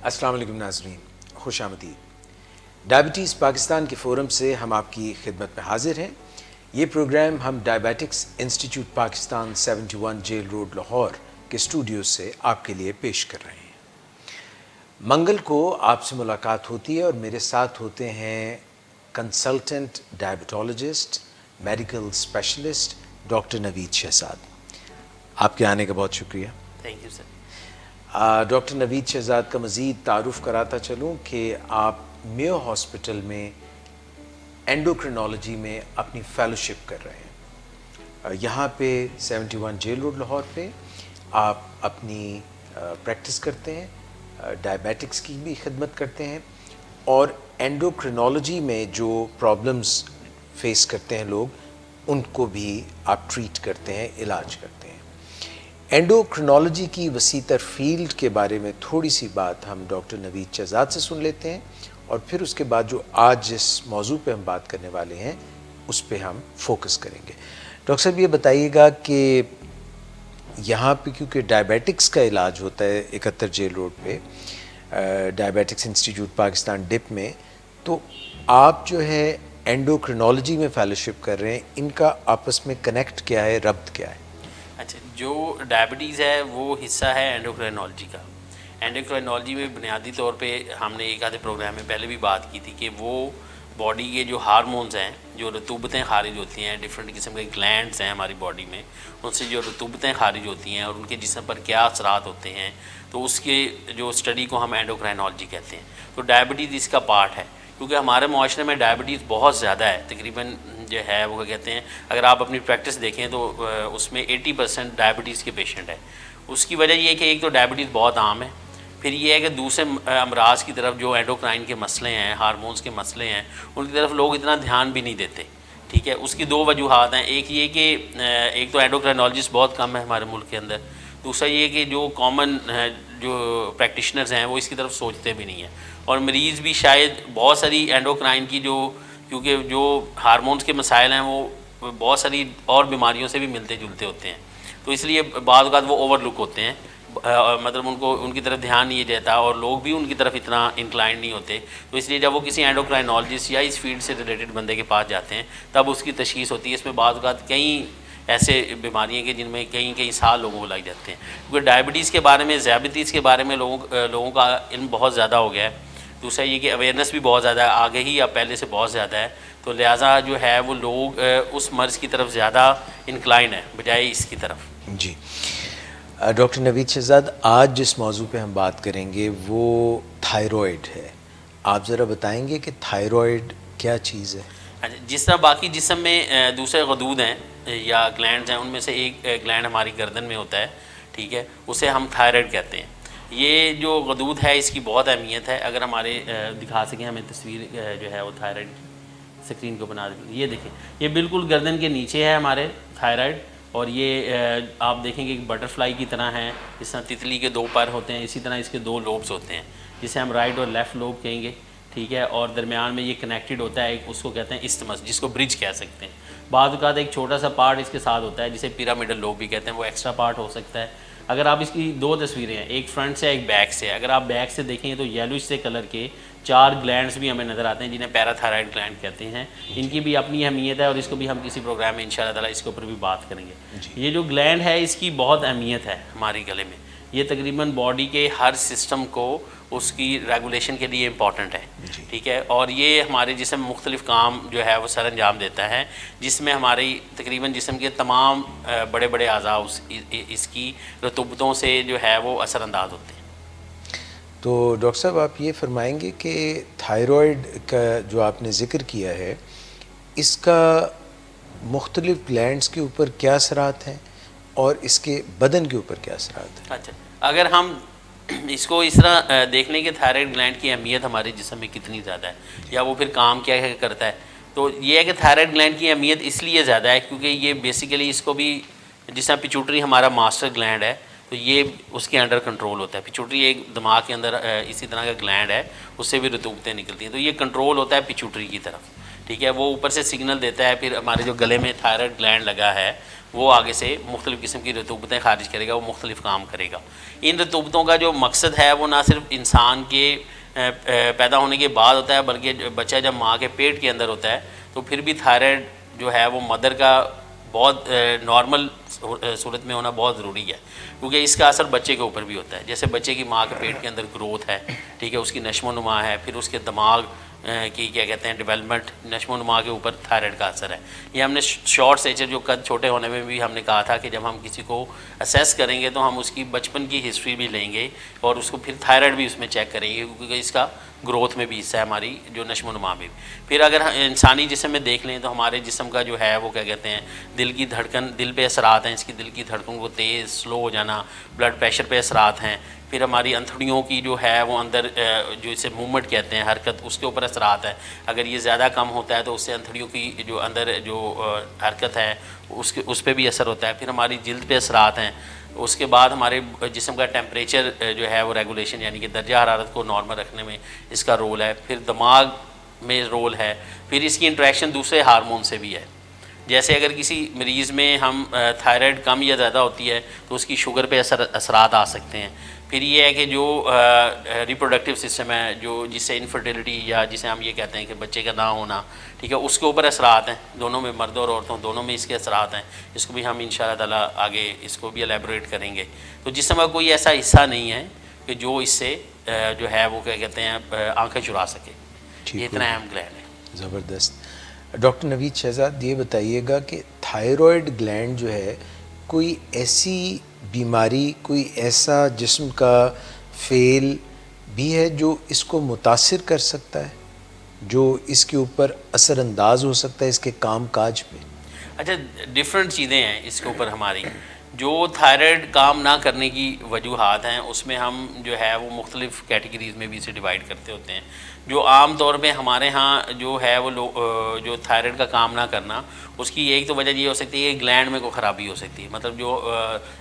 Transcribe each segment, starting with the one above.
السلام علیکم ناظرین، خوش آمدید۔ ڈائبٹیز پاکستان کے فورم سے ہم آپ کی خدمت میں حاضر ہیں۔ یہ پروگرام ہم diabetics institute Pakistan 71 jail road Lahore کے اسٹوڈیو سے آپ کے لیے پیش کر رہے ہیں۔ منگل کو آپ سے ملاقات ہوتی ہے اور میرے ساتھ ہوتے ہیں کنسلٹنٹ ڈائبٹولوجسٹ، میڈیکل اسپیشلسٹ ڈاکٹر نوید شہزاد۔ آپ کے آنے کا بہت شکریہ۔ Thank you sir. ڈاکٹر نوید شہزاد کا مزید تعارف کراتا چلوں کہ آپ میو ہاسپٹل میں اینڈوکرینالوجی میں اپنی فیلوشپ کر رہے ہیں۔ یہاں پہ 71 جیل روڈ لاہور پہ آپ اپنی پریکٹس کرتے ہیں، ڈائبیٹکس کی بھی خدمت کرتے ہیں اور اینڈوکرینالوجی میں جو پرابلمز فیس کرتے ہیں لوگ ان کو بھی آپ ٹریٹ کرتے ہیں، علاج کرتے ہیں۔ اینڈوکرینالوجی کی وسیع تر فیلڈ کے بارے میں تھوڑی سی بات ہم ڈاکٹر نوید شہزاد سے سن لیتے ہیں اور پھر اس کے بعد جو آج جس موضوع پہ ہم بات کرنے والے ہیں اس پہ ہم فوکس کریں گے۔ ڈاکٹر صاحب یہ بتائیے گا کہ یہاں پہ کیونکہ ڈائبیٹکس کا علاج ہوتا ہے 71 جیل روڈ پہ ڈائبیٹکس انسٹیٹیوٹ پاکستان ڈپ میں، تو آپ جو ہے اینڈوکرینالوجی میں فیلوشپ کر رہے ہیں، ان کا آپس میں کنیکٹ کیا ہے، ربط کیا ہے؟ اچھا، جو ڈائبٹیز ہے وہ حصہ ہے اینڈوکرینالوجی کا۔ اینڈوکرینالوجی میں بنیادی طور پہ ہم نے ایک آدھے پروگرام میں پہلے بھی بات کی تھی کہ وہ باڈی کے جو ہارمونز ہیں، جو رطوبتیں خارج ہوتی ہیں، ڈفرینٹ قسم کے گلینڈز ہیں ہماری باڈی میں، ان سے جو رطوبتیں خارج ہوتی ہیں اور ان کے جسم پر کیا اثرات ہوتے ہیں، تو اس کے جو اسٹڈی کو ہم اینڈوکرینالوجی کہتے ہیں۔ تو ڈائبٹیز اس کا پارٹ ہے، کیونکہ ہمارے معاشرے میں ڈائبٹیز بہت زیادہ ہے، تقریباً جو ہے وہ کہتے ہیں اگر آپ اپنی پریکٹس دیکھیں تو اس میں 80% ڈائبٹیز کے پیشنٹ ہے۔ اس کی وجہ یہ ہے کہ ایک تو ڈائبٹیز بہت عام ہے، پھر یہ ہے کہ دوسرے امراض کی طرف جو اینڈوکرائن کے مسئلے ہیں، ہارمونز کے مسئلے ہیں، ان کی طرف لوگ اتنا دھیان بھی نہیں دیتے۔ ٹھیک ہے، اس کی دو وجوہات ہیں۔ ایک یہ کہ ایک تو اینڈوکرینالوجسٹ بہت کم ہے ہمارے ملک کے اندر، دوسرا یہ کہ جو کامن جو پریکٹیشنرز ہیں وہ اس کی طرف سوچتے بھی نہیں ہیں، اور مریض بھی شاید بہت ساری اینڈوکرائن کی کیونکہ جو ہارمونز کے مسائل ہیں وہ بہت ساری اور بیماریوں سے بھی ملتے جلتے ہوتے ہیں، تو اس لیے بعض اوقات وہ اوور لک ہوتے ہیں، مطلب ان کی طرف دھیان نہیں دیتا اور لوگ بھی ان کی طرف اتنا انکلائنڈ نہیں ہوتے۔ تو اس لیے جب وہ کسی اینڈوکرائنالوجسٹ یا اس فیلڈ سے ریلیٹڈ بندے کے پاس جاتے ہیں تب اس کی تشخیص ہوتی ہے۔ اس میں بعض اوقات کئی ایسے بیماریاں کہ جن میں کئی سال لوگوں کو لگ جاتے ہیں، کیونکہ ڈائبٹیز کے بارے میں، ذیابیطس کے بارے میں لوگوں کا علم بہت زیادہ ہو گیا ہے۔ دوسرا یہ کہ اویئرنیس بھی بہت زیادہ ہے، آگہی اب پہلے سے بہت زیادہ ہے، تو لہٰذا جو ہے وہ لوگ اس مرض کی طرف زیادہ انکلائن ہے بجائے اس کی طرف۔ جی ڈاکٹر نوید شہزاد، آج جس موضوع پہ ہم بات کریں گے وہ تھائرائڈ ہے۔ آپ ذرا بتائیں گے کہ تھائرائڈ کیا چیز ہے؟ اچھا، جس طرح باقی جسم میں دوسرے غدود ہیں یا گلینڈز ہیں، ان میں سے ایک گلینڈ ہماری گردن میں ہوتا ہے، ٹھیک ہے، اسے ہم تھائرائڈ کہتے ہیں۔ یہ جو غدود ہے اس کی بہت اہمیت ہے۔ اگر ہمارے دکھا سکیں ہمیں تصویر جو ہے وہ تھائرائڈ اسکرین کو بنا دیں، یہ دیکھیں، یہ بالکل گردن کے نیچے ہے ہمارے تھائرائڈ، اور یہ آپ دیکھیں کہ ایک بٹر فلائی کی طرح ہیں، جس طرح تتلی کے 2 پر ہوتے ہیں، اسی طرح اس کے 2 لوبس ہوتے ہیں، جسے ہم رائٹ اور لیفٹ لوب کہیں گے، ٹھیک ہے، اور درمیان میں یہ کنیکٹڈ ہوتا ہے، اس کو کہتے ہیں اسٹمس، جس کو برج کہہ سکتے ہیں۔ بعض اوقات ایک چھوٹا سا پارٹ اس کے ساتھ ہوتا ہے جسے پیرامڈل لوب بھی کہتے ہیں، وہ ایکسٹرا پارٹ ہو سکتا ہے۔ اگر آپ اس کی 2 تصویریں ہیں، ایک فرنٹ سے ایک بیک سے، اگر آپ بیک سے دیکھیں تو یلوش سے کلر کے 4 گلینڈز بھی ہمیں نظر آتے ہیں جنہیں پیراتھائرائڈ گلینڈ کہتے ہیں۔ ان کی بھی اپنی اہمیت ہے اور اس کو بھی ہم کسی پروگرام میں انشاءاللہ تعالیٰ اس کے اوپر بھی بات کریں گے۔ یہ جو گلینڈ ہے اس کی بہت اہمیت ہے ہماری گلے میں، یہ تقریباً باڈی کے ہر سسٹم کو اس کی ریگولیشن کے لیے امپورٹنٹ ہے، ٹھیک ہے، اور یہ ہمارے جسم میں مختلف کام جو ہے وہ سر انجام دیتا ہے، جس میں ہماری تقریباً جسم کے تمام بڑے بڑے اعضاء اس کی رطوبتوں سے جو ہے وہ اثر انداز ہوتے ہیں۔ تو ڈاکٹر صاحب آپ یہ فرمائیں گے کہ تھائرائڈ کا جو آپ نے ذکر کیا ہے اس کا مختلف گلینڈز کے اوپر کیا اثرات ہیں اور اس کے بدن کے اوپر کیا اثرات ہیں؟ اچھا، اگر ہم اس کو اس طرح دیکھ لیں کہ تھائرائڈ گلینڈ کی اہمیت ہمارے جسم میں کتنی زیادہ ہے یا وہ پھر کام کیا کرتا ہے، تو یہ ہے کہ تھائرائڈ گلینڈ کی اہمیت اس لیے زیادہ ہے کیونکہ یہ بیسیکلی اس کو بھی، جس طرح پیچوٹری ہمارا ماسٹر گلینڈ ہے تو یہ اس کے انڈر کنٹرول ہوتا ہے۔ پیچوٹری ایک دماغ کے اندر اسی طرح کا گلینڈ ہے، اس سے بھی رطوبتیں نکلتی ہیں، تو یہ کنٹرول ہوتا ہے پیچوٹری کی طرف، ٹھیک ہے، وہ اوپر سے سگنل دیتا ہے، پھر ہمارے جو گلے میں تھائرائڈ گلینڈ لگا ہے وہ آگے سے مختلف قسم کی رطوبتیں خارج کرے گا, وہ مختلف کام کرے گا. ان رطوبتوں کا جو مقصد ہے وہ نہ صرف انسان کے پیدا ہونے کے بعد ہوتا ہے, بلکہ بچہ جب ماں کے پیٹ کے اندر ہوتا ہے تو پھر بھی تھائرائڈ جو ہے وہ مدر کا بہت نارمل صورت میں ہونا بہت ضروری ہے, کیونکہ اس کا اثر بچے کے اوپر بھی ہوتا ہے. جیسے بچے کی ماں کے پیٹ کے اندر گروتھ ہے, ٹھیک ہے, اس کی نشو و نما ہے, پھر اس کے دماغ کی کیا کہتے ہیں ڈیولپمنٹ, نشو و نما کے اوپر تھائرائڈ کا اثر ہے. یہ ہم نے شارٹ سیچر جو قد چھوٹے ہونے میں بھی ہم نے کہا تھا کہ جب ہم کسی کو اسیس کریں گے تو ہم اس کی بچپن کی ہسٹری بھی لیں گے اور اس کو پھر تھائرائڈ بھی اس میں چیک کریں گے, کیونکہ اس کا گروتھ میں بھی حصہ ہے ہماری جو نشو و نما میں بھی. پھر اگر انسانی جسم میں دیکھ لیں تو ہمارے جسم کا جو ہے وہ کیا کہتے ہیں دل کی دھڑکن, دل پہ اثرات ہیں, اس کی دل کی دھڑکن کو تیز سلو ہو جانا, بلڈ پریشر پہ اثرات ہیں. پھر ہماری انتھڑیوں کی جو ہے وہ اندر جو اسے موومنٹ کہتے ہیں حرکت, اس کے اوپر اثرات ہیں. اگر یہ زیادہ کم ہوتا ہے تو اس سے انتھڑیوں کی جو اندر جو حرکت ہے اس پہ بھی اثر ہوتا ہے. پھر ہماری جلد پہ اثرات ہیں. اس کے بعد ہمارے جسم کا ٹیمپریچر جو ہے وہ ریگولیشن یعنی کہ درجہ حرارت کو نارمل رکھنے میں اس کا رول ہے. پھر دماغ میں رول ہے. پھر اس کی انٹریکشن دوسرے ہارمون سے بھی ہے. جیسے اگر کسی مریض میں ہم تھائرائڈ کم یا زیادہ ہوتی ہے تو اس کی شوگر پہ اثرات آ سکتے ہیں. پھر یہ ہے کہ جو ریپروڈکٹیو سسٹم ہے جو جس سے انفرٹیلٹی یا جسے ہم یہ کہتے ہیں کہ بچے کا نہ ہونا, ٹھیک ہے, اس کے اوپر اثرات ہیں. دونوں میں, مرد اور عورتوں دونوں میں اس کے اثرات ہیں. اس کو بھی ہم انشاءاللہ تعالیٰ آگے اس کو بھی الیبوریٹ کریں گے. تو جسم کا کوئی ایسا حصہ نہیں ہے کہ جو اس سے جو ہے وہ کیا کہتے ہیں آنکھیں چرا سکے. یہ اتنا اہم گلینڈ ہے. زبردست. ڈاکٹر نوید شہزاد یہ بتائیے گا کہ تھائرائڈ گلینڈ جو ہے کوئی ایسی بیماری, کوئی ایسا جسم کا فیل بھی ہے جو اس کو متاثر کر سکتا ہے, جو اس کے اوپر اثر انداز ہو سکتا ہے اس کے کام کاج پہ؟ اچھا, ڈفرینٹ چیزیں ہیں اس کے اوپر ہماری. جو تھائرائڈ کام نہ کرنے کی وجوہات ہیں اس میں ہم جو ہے وہ مختلف کیٹیگریز میں بھی اسے ڈیوائڈ کرتے ہوتے ہیں. جو عام طور پہ ہمارے ہاں جو ہے وہ جو تھائرائڈ کا کام نہ کرنا, اس کی ایک تو وجہ یہ ہو سکتی ہے کہ گلینڈ میں کوئی خرابی ہو سکتی ہے. مطلب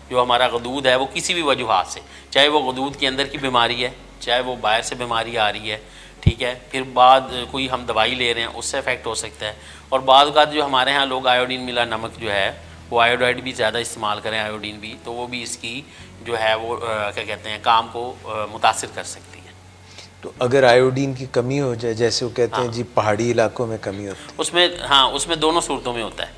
جو ہمارا غدود ہے وہ کسی بھی وجوہات سے, چاہے وہ غدود کے اندر کی بیماری ہے, چاہے وہ باہر سے بیماری آ رہی ہے, ٹھیک ہے, پھر بعد کوئی ہم دوائی لے رہے ہیں اس سے افیکٹ ہو سکتا ہے. اور بعض اوقات جو ہمارے ہاں لوگ آیوڈین ملا نمک جو ہے وہ آیوڈائڈ بھی زیادہ استعمال کریں, آیوڈین بھی, تو وہ بھی اس کی جو ہے وہ کیا کہتے ہیں کام کو متاثر کر سکتی ہے. تو اگر آیوڈین کی کمی ہو جائے, جیسے وہ کہتے ہیں جی پہاڑی علاقوں میں کمی ہوتی ہے, اس میں اس میں دونوں صورتوں میں ہوتا ہے.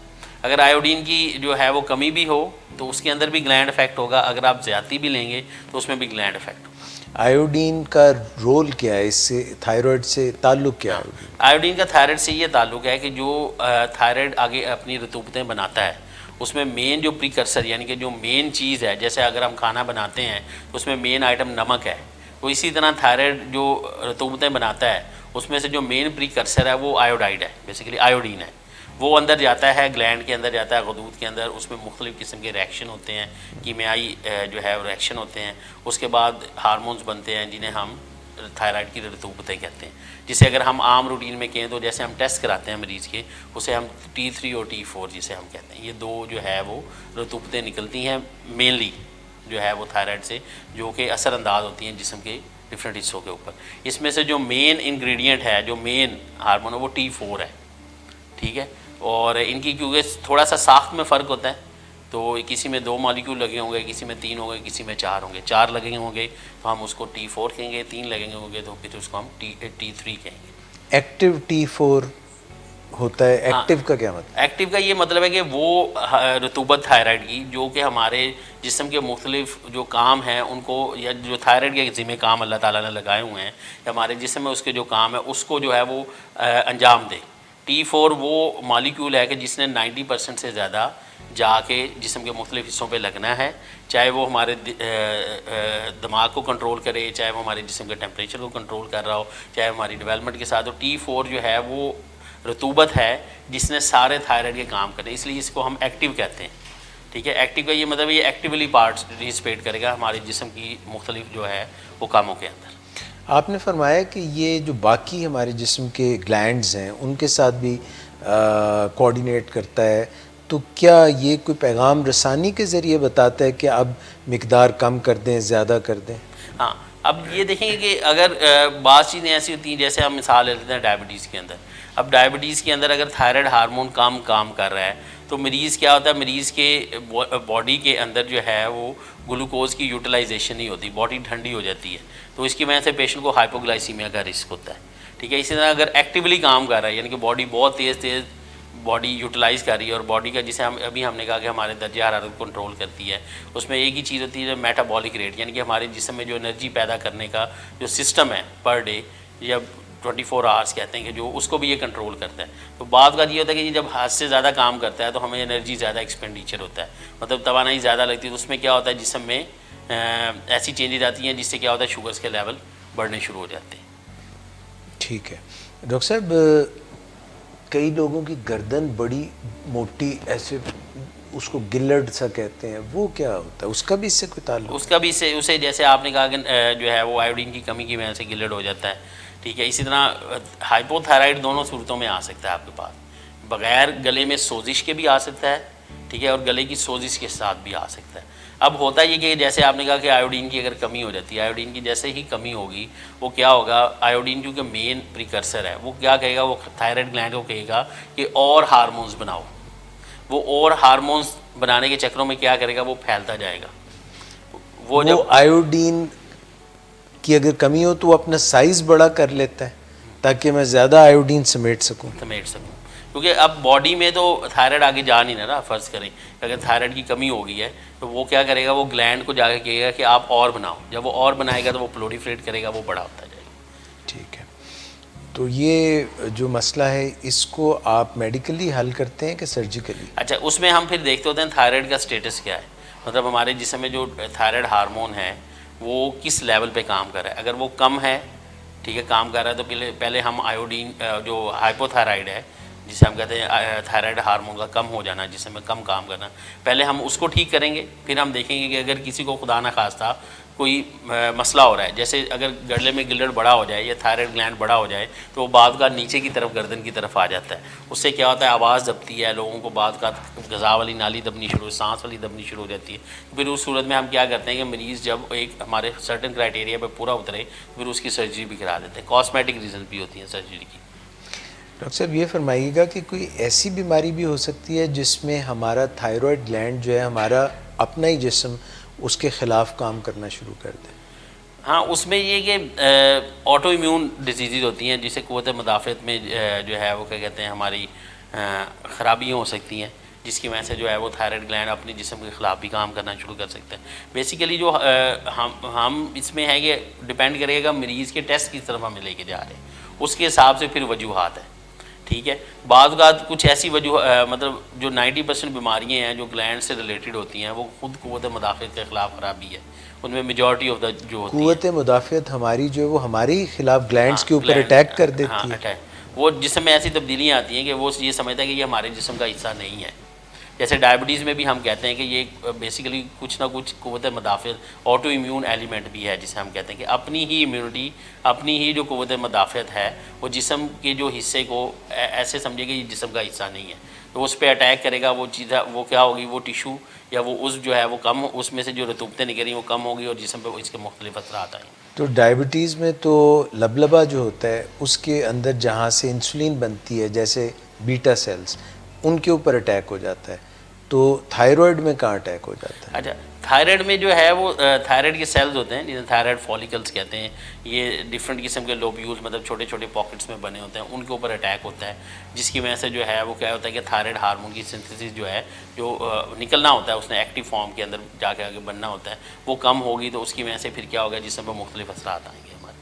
اگر آیوڈین کی جو ہے وہ کمی بھی ہو تو اس کے اندر بھی گلینڈ افیکٹ ہوگا. اگر آپ زیادتی بھی لیں گے تو اس میں بھی گلینڈ افیکٹ ہوگا. آیوڈین کا رول کیا ہے, اس سے تھائرائڈ سے تعلق کیا ہے؟ آیوڈین کا تھائرائڈ سے یہ تعلق ہے کہ جو تھائرائڈ آگے اپنی رطوبتیں بناتا ہے اس میں مین جو پریکرسر یعنی کہ جو مین چیز ہے, جیسے اگر ہم کھانا بناتے ہیں تو اس میں مین آئٹم نمک ہے, تو اسی طرح تھائرائڈ جو رطوبتیں بناتا ہے اس میں سے جو مین پریکرسر ہے وہ آیوڈائڈ ہے, بیسیکلی آیوڈین ہے. وہ اندر جاتا ہے, گلینڈ کے اندر جاتا ہے, غدود کے اندر, اس میں مختلف قسم کے ریئیکشن ہوتے ہیں, کیمیائی جو ہے ریئیکشن ہوتے ہیں. اس کے بعد ہارمونز بنتے ہیں جنہیں ہم تھائرائڈ کی رطوبتیں کہتے ہیں. جسے اگر ہم عام روٹین میں کہیں تو جیسے ہم ٹیسٹ کراتے ہیں مریض کے, اسے ہم T3 اور T4 جسے ہم کہتے ہیں, یہ دو جو ہے وہ رطوبتیں نکلتی ہیں مینلی جو ہے وہ تھائرائڈ سے, جو کہ اثر انداز ہوتی ہیں جسم کے ڈفرینٹ حصوں کے اوپر. اس میں سے جو مین انگریڈینٹ ہے, جو مین ہارمون ہے وہ T4 ہے, ٹھیک ہے. اور ان کی کیونکہ تھوڑا سا ساخت میں فرق ہوتا ہے, تو کسی میں 2 مالیکول لگے ہوں گے, کسی میں 3 ہوں گے, کسی میں 4 ہوں گے. 4 لگے ہوں گے تو ہم اس کو T4 کہیں گے, 3 لگیں ہوں گے تو پھر اس کو ہم T3 کہیں گے. ایکٹیو T4 ہوتا ہے, ایکٹیو کا کیا مطلب؟ ایکٹیو کا یہ مطلب ہے کہ وہ رطوبت تھائرائڈ کی جو کہ ہمارے جسم کے مختلف جو کام ہیں ان کو, یا جو تھائرائڈ کے ذمہ کام اللہ تعالیٰ نے لگائے ہوئے ہیں یا ہمارے جسم میں اس کے جو کام ہے اس کو جو ہے وہ انجام دے. T4 وہ مالیکول ہے کہ جس نے 90% سے زیادہ جا کے جسم کے مختلف حصوں پہ لگنا ہے, چاہے وہ ہمارے دماغ کو کنٹرول کرے, چاہے وہ ہمارے جسم کے ٹیمپریچر کو کنٹرول کر رہا ہو, چاہے ہماری ڈیولپمنٹ کے ساتھ ہو. T4 جو ہے وہ رطوبت ہے جس نے سارے تھائرائڈ کے کام کرے, اس لیے اس کو ہم ایکٹیو کہتے ہیں, ٹھیک ہے. ایکٹیو کا یہ مطلب یہ ایکٹیولی پارٹیسپیٹ کرے گا ہمارے جسم کی مختلف جو ہے وہ کاموں کے اندر. آپ نے فرمایا کہ یہ جو باقی ہمارے جسم کے گلینڈز ہیں ان کے ساتھ بھی کوآرڈینیٹ کرتا ہے, تو کیا یہ کوئی پیغام رسانی کے ذریعے بتاتا ہے کہ اب مقدار کم کر دیں, زیادہ کر دیں؟ ہاں, اب یہ دیکھیں گے کہ اگر بعض چیزیں ایسی ہوتی ہیں, جیسے ہم مثال لیتے ہیں ڈائبٹیز کے اندر. اب ڈائبٹیز کے اندر اگر تھائرائڈ ہارمون کام کر رہا ہے تو مریض کیا ہوتا ہے, مریض کے باڈی کے اندر جو ہے وہ گلوکوز کی یوٹیلائزیشن نہیں ہوتی, باڈی ٹھنڈی ہو جاتی ہے, تو اس کی وجہ سے پیشنٹ کو ہائپوگلائسیمیا کا رسک ہوتا ہے. ٹھیک ہے, اسی طرح اگر ایکٹیولی کام کر رہا ہے, یعنی کہ باڈی بہت تیز باڈی یوٹیلائز کر رہی ہے, اور باڈی کا جسے ہم نے کہا کہ ہمارے درجہ حرارت کو کنٹرول کرتی ہے, اس میں ایک ہی چیز ہوتی ہے میٹابولک ریٹ, یعنی کہ ہمارے جسم میں جو انرجی پیدا کرنے کا جو سسٹم ہے پر ڈے یا 24 آورس کہتے ہیں کہ جو اس کو بھی یہ کنٹرول کرتا ہے. تو بعض کا یہ ہوتا ہے کہ جب حد سے زیادہ کام کرتا ہے تو ہمیں انرجی زیادہ ایکسپینڈیچر ہوتا ہے, مطلب توانائی زیادہ لگتی ہے, تو اس میں کیا ہوتا ہے جسم میں ایسی چینجز آتی ہیں جس سے کیا ہوتا ہے شوگرز کے لیول بڑھنے شروع ہو جاتے ہیں. ٹھیک ہے ڈاکٹر صاحب, کئی لوگوں کی گردن بڑی موٹی ایسے اس کو گلڈ سا کہتے ہیں, وہ کیا ہوتا ہے, اس کا بھی اس سے کوئی تعلق؟ اس کا بھی اسے جیسے آپ نے کہا کہ جو ہے وہ آیوڈین کی کمی کی وجہ سے گلڈ ہو جاتا ہے. ٹھیک ہے, اسی طرح ہائپو تھائرائڈ دونوں صورتوں میں آ سکتا ہے آپ کے پاس, بغیر گلے میں سوزش کے بھی آ سکتا ہے. ٹھیک ہے, اور گلے کی سوزش کے ساتھ بھی آ سکتا ہے. اب ہوتا یہ کہ جیسے آپ نے کہا کہ آیوڈین کی اگر کمی ہو جاتی ہے, آیوڈین کی جیسے ہی کمی ہوگی وہ کیا ہوگا, آیوڈین کیونکہ مین پریکرسر ہے, وہ کیا کہے گا, وہ تھائرائڈ گلینڈ کو کہے گا کہ اور ہارمونز بناؤ. وہ اور ہارمونز بنانے کے چکروں میں کیا کرے گا, وہ پھیلتا جائے گا. وہ آیوڈین کی اگر کمی ہو تو وہ اپنا سائز بڑا کر لیتا ہے تاکہ میں زیادہ آیوڈین سمیٹ سکوں. کیونکہ اب باڈی میں تو تھائرائڈ آگے جا نہیں رہا. فرض کریں اگر تھائرائڈ کی کمی ہو گئی ہے تو وہ کیا کرے گا, وہ گلینڈ کو جا کے کہے گا کہ آپ اور بناؤ. جب وہ اور بنائے گا تو وہ پرولیفریٹ کرے گا, وہ بڑا ہوتا جائے گا. ٹھیک ہے, تو یہ جو مسئلہ ہے اس کو آپ میڈیکلی حل کرتے ہیں کہ سرجیکلی؟ اچھا, اس میں ہم پھر دیکھتے ہوتے ہیں تھائرائڈ کا سٹیٹس کیا ہے, مطلب ہمارے جسم میں جو تھائرائڈ ہارمون ہے وہ کس لیول پہ کام کر رہا ہے. اگر وہ کم ہے, ٹھیک ہے, کام کر رہا ہے, تو پہلے ہم آیوڈین جو ہائپو تھائرائڈ ہے جسے ہم کہتے ہیں تھائرائڈ ہارمون کا کم ہو جانا, جسم میں کم کام کرنا, پہلے ہم اس کو ٹھیک کریں گے. پھر ہم دیکھیں گے کہ اگر کسی کو خدا نہ خواستہ کوئی مسئلہ ہو رہا ہے, جیسے اگر گلے میں گلڈ بڑا ہو جائے یا تھائرائڈ گلینڈ بڑا ہو جائے تو وہ بعد کا نیچے کی طرف گردن کی طرف آ جاتا ہے. اس سے کیا ہوتا ہے, آواز دبتی ہے لوگوں کو, بعد کا غذا والی نالی دبنی شروع, سانس والی دبنی شروع ہو جاتی ہے. پھر اس صورت میں ہم کیا کرتے ہیں کہ مریض جب ایک ہمارے سرٹن کرائٹیریا پہ پورا اترے پھر اس کی سرجری بھی کرا دیتے ہیں. کاسمیٹک ریزن بھی ہوتی ہیں سرجری کی. ڈاکٹر صاحب یہ فرمائیے گا کہ کوئی ایسی بیماری بھی ہو سکتی ہے جس میں ہمارا تھائرائڈ گلینڈ جو ہے ہمارا اپنا ہی جسم اس کے خلاف کام کرنا شروع کر دے؟ ہاں, اس میں یہ کہ آٹو ایمیون ڈیزیزز ہوتی ہیں جسے قوت مدافعت میں جو ہے وہ کیا کہتے ہیں ہماری خرابیاں ہو سکتی ہیں, جس کی وجہ سے جو ہے وہ تھائرائڈ گلینڈ اپنے جسم کے خلاف بھی کام کرنا شروع کر سکتے ہیں. بیسیکلی جو ہم اس میں ہے کہ ڈپینڈ کرے گا مریض کے ٹیسٹ کس طرف ہمیں لے کے جا رہے ہیں, اس کے حساب سے پھر وجوہات ہیں. ٹھیک ہے, بعض اوقات کچھ ایسی مطلب جو 90% بیماریاں ہیں جو گلینڈ سے ریلیٹڈ ہوتی ہیں وہ خود قوت مدافعت کے خلاف خرابی ہے. ان میں میجورٹی آف دا جو ہوتی ہے قوت مدافعت ہماری جو ہے وہ ہمارے ہی خلاف گلینڈز کے اوپر اٹیک کر دیتی ہے. وہ جسم میں ایسی تبدیلیاں آتی ہیں کہ وہ یہ سمجھتا ہے کہ یہ ہمارے جسم کا حصہ نہیں ہے. جیسے ڈائبٹیز میں بھی ہم کہتے ہیں کہ یہ بیسیکلی کچھ نہ کچھ قوت مدافعت آٹو ایمیون ایلیمنٹ بھی ہے, جسے ہم کہتے ہیں کہ اپنی ہی امیونٹی, اپنی ہی جو قوت مدافعت ہے وہ جسم کے جو حصے کو ایسے سمجھے کہ یہ جسم کا حصہ نہیں ہے, تو اس پہ اٹیک کرے گا. وہ چیز وہ کیا ہوگی, وہ ٹیشو یا وہ عضو جو ہے وہ کم, اس میں سے جو رطوبتیں نکل رہی وہ کم ہوگی اور جسم پہ اس کے مختلف اثرات آئیں گے. تو ڈائبٹیز میں تو لبلبا جو ہوتا ہے اس کے اندر جہاں سے انسولین بنتی ہے جیسے بیٹا سیلز, ان کے اوپر اٹیک ہو جاتا ہے. تو تھائرائڈ میں کہاں اٹیک ہو جاتا ہے؟ اچھا, تھائرائڈ میں جو ہے وہ تھائرائڈ کے سیلز ہوتے ہیں جنہیں تھائرائڈ فالیکلز کہتے ہیں. یہ ڈفرینٹ قسم کے لوبیولز مطلب چھوٹے چھوٹے پاکٹس میں بنے ہوتے ہیں, ان کے اوپر اٹیک ہوتا ہے, جس کی وجہ سے جو ہے وہ کیا ہوتا ہے کہ تھائرائڈ ہارمون کی سنتھیسس جو ہے جو نکلنا ہوتا ہے اس نے ایکٹیو فارم کے اندر جا کے آگے بننا ہوتا ہے, وہ کم ہوگی. تو اس کی وجہ سے پھر کیا ہوگا, جسم پہ مختلف اثرات آئیں گے ہمارے.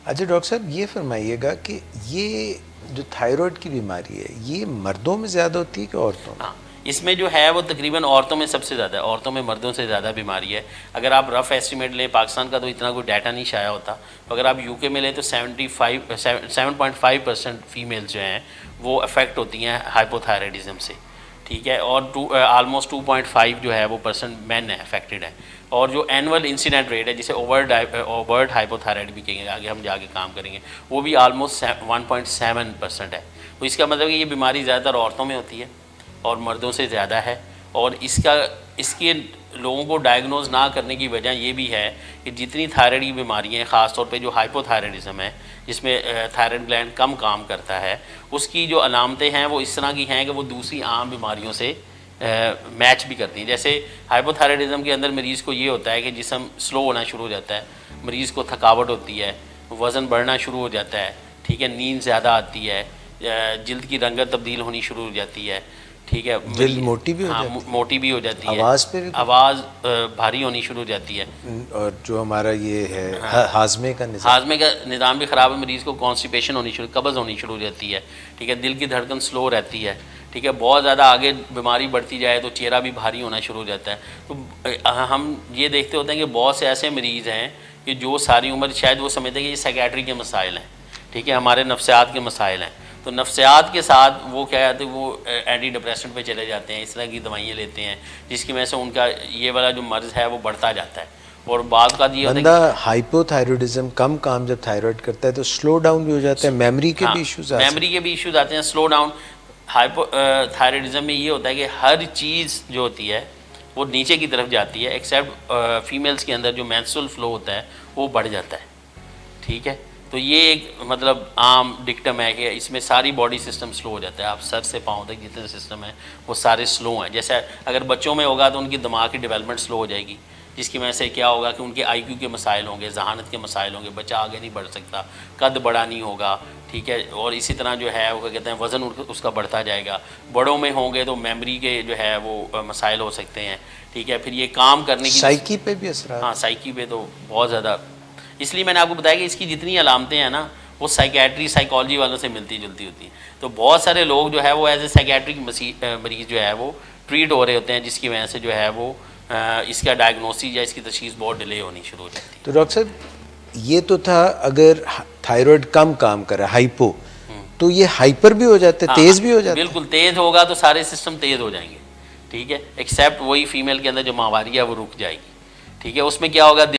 اچھا ڈاکٹر صاحب یہ فرمائیے گا کہ یہ جو تھائرائڈ کی بیماری ہے یہ مردوں میں زیادہ ہوتی ہے کہ عورتوں میں؟ ہاں, اس میں جو ہے وہ تقریباً عورتوں میں سب سے زیادہ ہے. عورتوں میں مردوں سے زیادہ بیماری ہے. اگر آپ رف ایسٹیمیٹ لیں, پاکستان کا تو اتنا کوئی ڈیٹا نہیں شائع ہوتا, اگر آپ یو کے میں لیں تو 7.5% فیمیل جو ہیں وہ افیکٹ ہوتی ہیں ہائپو تھائرائڈزم سے. ٹھیک ہے, اور آلموسٹ 2.5 جو ہے وہ % مین ہیں افیکٹڈ ہیں. اور جو اینول انسیڈنٹ ریٹ ہے جسے اوورٹ ہائپو تھائرائڈ بھی کہیں گے, آگے ہم جا کے کام کریں گے, وہ بھی آلموسٹ 1.7% ہے. تو اس کا مطلب کہ یہ بیماری زیادہ تر عورتوں میں ہوتی ہے اور مردوں سے زیادہ ہے. اور اس کا اس کے لوگوں کو ڈائگنوز نہ کرنے کی وجہ یہ بھی ہے کہ جتنی تھائرائڈ کی بیماریاں ہیں، خاص طور پہ جو ہائپو تھائرائڈزم ہے جس میں تھائرائڈ گلینڈ کم کام کرتا ہے، اس کی جو علامتیں ہیں وہ اس طرح کی ہیں کہ وہ دوسری عام بیماریوں سے میچ بھی کرتی ہیں. جیسے ہائپو تھائرائڈزم کے اندر مریض کو یہ ہوتا ہے کہ جسم سلو ہونا شروع ہو جاتا ہے، مریض کو تھکاوٹ ہوتی ہے، وزن بڑھنا شروع ہو جاتا ہے، ٹھیک ہے، نیند زیادہ آتی ہے، جلد کی رنگت تبدیل ہونی شروع ہو جاتی ہے، ٹھیک ہے، جلد موٹی بھی ہو ہاں جاتی موٹی بھی ہو جاتی ہے، آواز پہ بھی آواز بھاری ہونی شروع ہو جاتی ہے، اور جو ہمارا یہ ہے ہاضمے کا نظام، ہاضمے کا نظام بھی خراب ہے، مریض کو کانسٹیپیشن ہونی شروع، قبض ہونی شروع ہو جاتی ہے، ٹھیک ہے، دل کی دھڑکن سلو رہتی ہے، ٹھیک ہے، بہت زیادہ آگے بیماری بڑھتی جائے تو چہرہ بھی بھاری ہونا شروع ہو جاتا ہے. تو ہم یہ دیکھتے ہوتے ہیں کہ بہت سے ایسے مریض ہیں کہ جو ساری عمر شاید وہ سمجھتے ہیں کہ یہ سائیکیٹری کے مسائل ہیں، ٹھیک ہے، ہمارے نفسیات کے مسائل ہیں. تو نفسیات کے ساتھ وہ کیا کہتے ہیں، وہ اینٹی ڈپریسنٹ پہ چلے جاتے ہیں، اس طرح کی دوائیاں لیتے ہیں، جس کی وجہ سے ان کا یہ والا جو مرض ہے وہ بڑھتا جاتا ہے. اور بعض کا یہ ہوتا ہے بندہ ہائپو تھائرائڈزم کم کام جب تھائرائڈ کرتا ہے تو سلو ڈاؤن بھی ہو جاتا ہے، میموری کے بھی ایشوز آتے ہیں. میموری کے بھی ایشوز آتے ہیں، سلو ڈاؤن. ہائپو تھائرائڈزم میں یہ ہوتا ہے کہ ہر چیز جو ہوتی ہے وہ نیچے کی طرف جاتی ہے، ایکسیپٹ فیمیلز کے اندر جو مینسٹرل فلو ہوتا ہے وہ بڑھ جاتا ہے، ٹھیک ہے. تو یہ ایک مطلب عام ڈکٹم ہے کہ اس میں ساری باڈی سسٹم سلو ہو جاتا ہے، آپ سر سے پاؤں تک جتنے سسٹم ہیں وہ سارے سلو ہیں. جیسے اگر بچوں میں ہوگا تو ان کی دماغ کی ڈیولپمنٹ سلو ہو جائے گی، جس کی وجہ سے کیا ہوگا کہ ان کے آئی کیو کے مسائل ہوں گے، ذہانت کے مسائل ہوں گے، بچہ آگے نہیں بڑھ سکتا، قد بڑا نہیں ہوگا، ٹھیک ہے. اور اسی طرح جو ہے وہ کیا کہتے ہیں وزن اس کا بڑھتا جائے گا. بڑوں میں ہوں گے تو میموری کے جو ہے وہ مسائل ہو سکتے ہیں، ٹھیک ہے. پھر یہ کام کرنے کی سائیکی پہ بھی اثرات. ہاں سائیکی پہ تو بہت زیادہ. اس لیے میں نے آپ کو بتایا کہ اس کی جتنی علامتیں ہیں نا وہ سائیکیٹری سائیکالوجی والوں سے ملتی جلتی ہوتی ہیں. تو بہت سارے لوگ جو ہے وہ ایز اے سائیکیٹرک مریض جو ہے وہ ٹریٹ ہو رہے ہوتے ہیں، جس کی وجہ سے جو ہے وہ اس کا ڈائگنوسس یا اس کی تشخیص بہت ڈیلے ہونی شروع ہو جاتی ہے. تو ڈاکٹر صاحب یہ تو تھا اگر تھائرائڈ کم کام کرے ہائپو، تو یہ ہائپر بھی ہو جاتا ہے، تیز بھی ہو جاتا ہے. بالکل تیز ہوگا تو سارے سسٹم تیز ہو جائیں گے، ٹھیک ہے، ایکسیپٹ وہی فیمیل کے اندر جو ماہواری ہے وہ رک جائے گی، ٹھیک ہے. اس میں کیا ہوگا